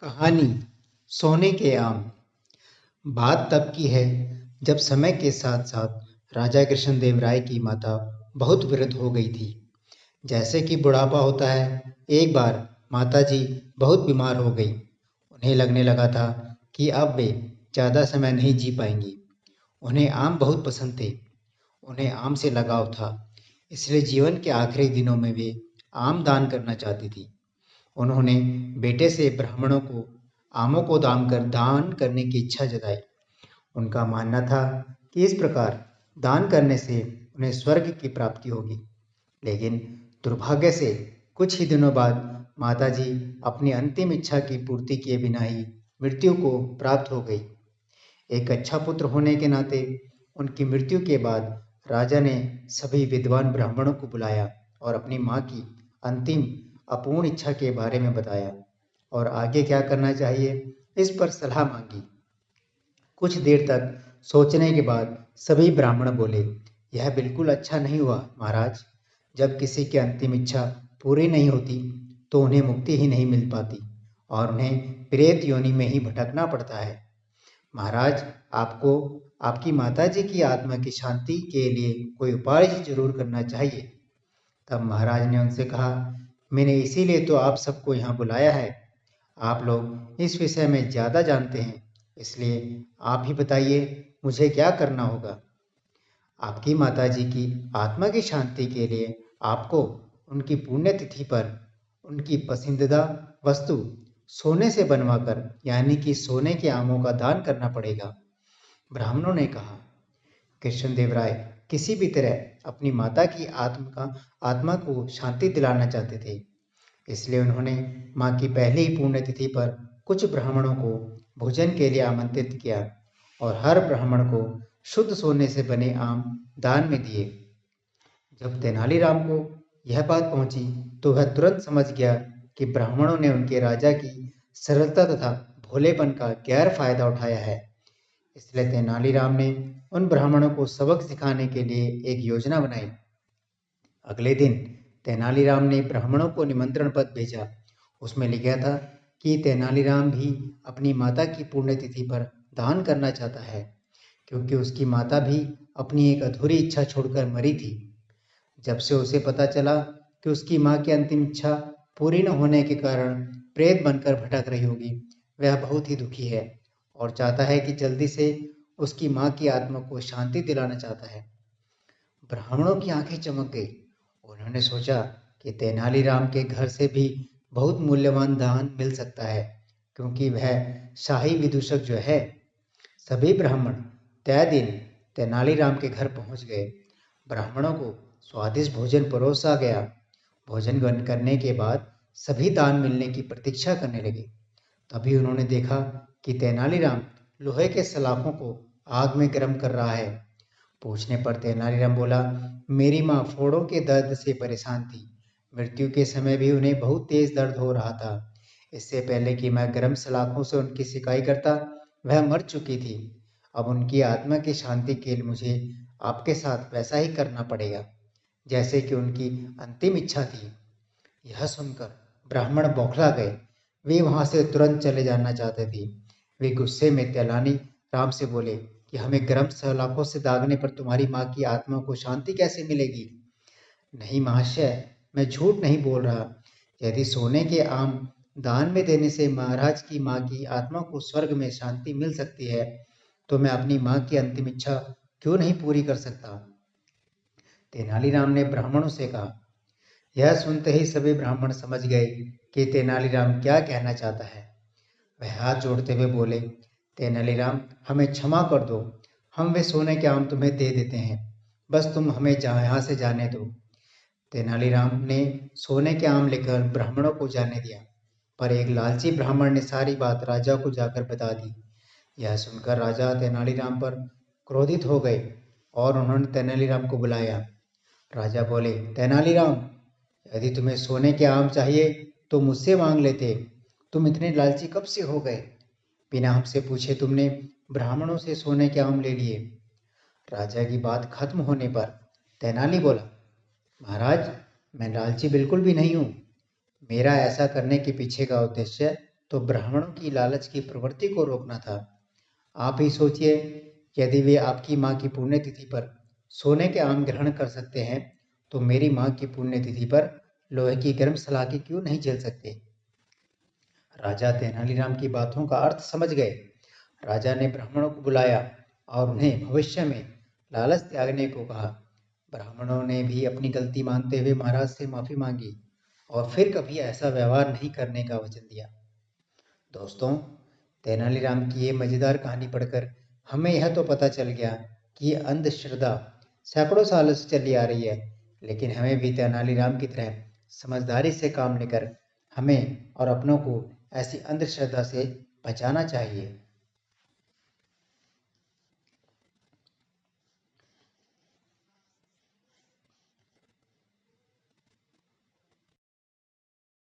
कहानी सोने के आम। बात तब की है जब समय के साथ साथ राजा कृष्णदेव राय की माता बहुत वृद्ध हो गई थी। जैसे कि बुढ़ापा होता है, एक बार माता जी बहुत बीमार हो गई। उन्हें लगने लगा था कि अब वे ज़्यादा समय नहीं जी पाएंगी। उन्हें आम बहुत पसंद थे, उन्हें आम से लगाव था, इसलिए जीवन के आखिरी दिनों में वे आम दान करना चाहती थी। उन्होंने बेटे से ब्राह्मणों को आमों को दान करने की इच्छा जताई। उनका मानना था कि इस प्रकार दान करने से उन्हें स्वर्ग की प्राप्ति होगी। लेकिन दुर्भाग्य से कुछ ही दिनों बाद माताजी अपनी अंतिम इच्छा की पूर्ति किए बिना ही मृत्यु को प्राप्त हो गई। एक अच्छा पुत्र होने के नाते उनकी मृत्यु के बाद राजा ने सभी विद्वान ब्राह्मणों को बुलाया और अपनी माँ की अंतिम अपूर्ण इच्छा के बारे में बताया और आगे क्या करना चाहिए इस पर सलाह मांगी। कुछ देर तक सोचने के बाद सभी ब्राह्मण बोले, यह बिल्कुल अच्छा नहीं हुआ महाराज। जब किसी की अंतिम इच्छा पूरी नहीं होती तो उन्हें मुक्ति ही नहीं मिल पाती और उन्हें प्रेत योनि में ही भटकना पड़ता है। महाराज, आपको आपकी माताजी की आत्मा की शांति के लिए कोई उपाय जरूर करना चाहिए। तब महाराज ने उनसे कहा, मैंने इसीलिए तो आप सबको यहाँ बुलाया है। आप लोग इस विषय में ज़्यादा जानते हैं, इसलिए आप ही बताइए मुझे क्या करना होगा। आपकी माताजी की आत्मा की शांति के लिए आपको उनकी पुण्यतिथि पर उनकी पसंदीदा वस्तु सोने से बनवाकर यानी कि सोने के आमों का दान करना पड़ेगा। ब्राह्मणों ने कहा। कृष्णदेव राय किसी भी तरह अपनी माता की आत्मा को शांति दिलाना चाहते थे, इसलिए उन्होंने माँ की पहली ही पुण्यतिथि पर कुछ ब्राह्मणों को भोजन के लिए आमंत्रित किया और हर ब्राह्मण को शुद्ध सोने से बने आम दान में दिए। जब तेनालीराम को यह बात पहुंची तो वह तुरंत समझ गया कि ब्राह्मणों ने उनके राजा की सरलता तथा भोलेपन का गैर फायदा उठाया है। इसलिए तेनालीराम ने उन ब्राह्मणों को सबक सिखाने के लिए एक योजना बनाई। अगले दिन तेनालीराम ने ब्राह्मणों को निमंत्रण पत्र भेजा। उसमें लिखा था कि तेनालीराम भी अपनी माता की पुण्यतिथि पर दान करना चाहता है, क्योंकि उसकी माता भी अपनी एक अधूरी इच्छा छोड़कर मरी थी। जब से उसे पता चला कि उसकी माँ की अंतिम इच्छा पूरी न होने के कारण प्रेत बनकर भटक रही होगी, वह बहुत ही दुखी है और चाहता है कि जल्दी से उसकी माँ की आत्मा को शांति दिलाना चाहता है। ब्राह्मणों की आंखें चमक गई। उन्होंने सोचा कि तेनालीराम के घर से भी बहुत मूल्यवान दान मिल सकता है, क्योंकि वह शाही विदूषक जो है। सभी ब्राह्मण तय दिन तेनालीराम के घर पहुंच गए। ब्राह्मणों को स्वादिष्ट भोजन परोसा गया। भोजन ग्रहण करने के बाद सभी दान मिलने की प्रतीक्षा करने लगे। तभी उन्होंने देखा कि तेनालीराम लोहे के सलाखों को आग में गर्म कर रहा है। पूछने पर तेनालीराम बोला, मेरी माँ फोड़ों के दर्द से परेशान थी। मृत्यु के समय भी उन्हें बहुत तेज दर्द हो रहा था। इससे पहले कि मैं गर्म सलाखों से उनकी सिकाई करता, वह मर चुकी थी। अब उनकी आत्मा की शांति के लिए मुझे आपके साथ वैसा ही करना पड़ेगा जैसे कि उनकी अंतिम इच्छा थी। यह सुनकर ब्राह्मण बौखला गए। वे वहां से तुरंत चले जाना चाहते थे। वे गुस्से में तेलानी राम से बोले कि हमें गर्म सलाखों से दागने पर तुम्हारी माँ की आत्मा को शांति कैसे मिलेगी। नहीं महाशय, मैं झूठ नहीं बोल रहा। यदि सोने के आम दान में देने से महाराज की माँ की आत्मा को स्वर्ग में शांति मिल सकती है, तो मैं अपनी माँ की अंतिम इच्छा क्यों नहीं पूरी कर सकता। तेनालीराम ने ब्राह्मणों से कहा। यह सुनते ही सभी ब्राह्मण समझ गए कि तेनालीराम क्या कहना चाहता है। वह हाथ जोड़ते हुए बोले, तेनालीराम, हमें क्षमा कर दो। हम वे सोने के आम तुम्हें दे देते हैं, बस तुम हमें यहाँ से जाने दो। तेनालीराम ने सोने के आम लेकर ब्राह्मणों को जाने दिया, पर एक लालची ब्राह्मण ने सारी बात राजा को जाकर बता दी। यह सुनकर राजा तेनालीराम पर क्रोधित हो गए और उन्होंने तेनालीराम को बुलाया। राजा बोले, तेनालीराम, यदि तुम्हें सोने के आम चाहिए तो मुझसे मांग लेते। तुम इतने लालची कब से हो गए? बिना हमसे पूछे तुमने ब्राह्मणों से सोने के आम ले लिए। राजा की बात खत्म होने पर तेनाली बोला, महाराज, मैं लालची बिल्कुल भी नहीं हूँ। मेरा ऐसा करने के पीछे का उद्देश्य तो ब्राह्मणों की लालच की प्रवृत्ति को रोकना था। आप ही सोचिए, यदि वे आपकी माँ की पुण्यतिथि पर सोने के आम ग्रहण कर सकते हैं, तो मेरी माँ की पुण्यतिथि पर लोहे की गर्म सलाखें क्यों नहीं झेल सकते? राजा तेनालीराम की बातों का अर्थ समझ गए। राजा ने ब्राह्मणों को बुलाया और उन्हें भविष्य में लालच त्यागने को कहा। ब्राह्मणों ने भी अपनी गलती मानते हुए महाराज से माफी मांगी और फिर कभी ऐसा व्यवहार नहीं करने का वचन दिया। दोस्तों, तेनालीराम की ये मजेदार कहानी पढ़कर हमें यह तो पता चल गया कि ये अंधश्रद्धा सैकड़ों सालों से चली आ रही है, लेकिन हमें भी तेनालीराम की तरह समझदारी से काम लेकर हमें और अपनों को ऐसी अंधश्रद्धा से बचाना चाहिए।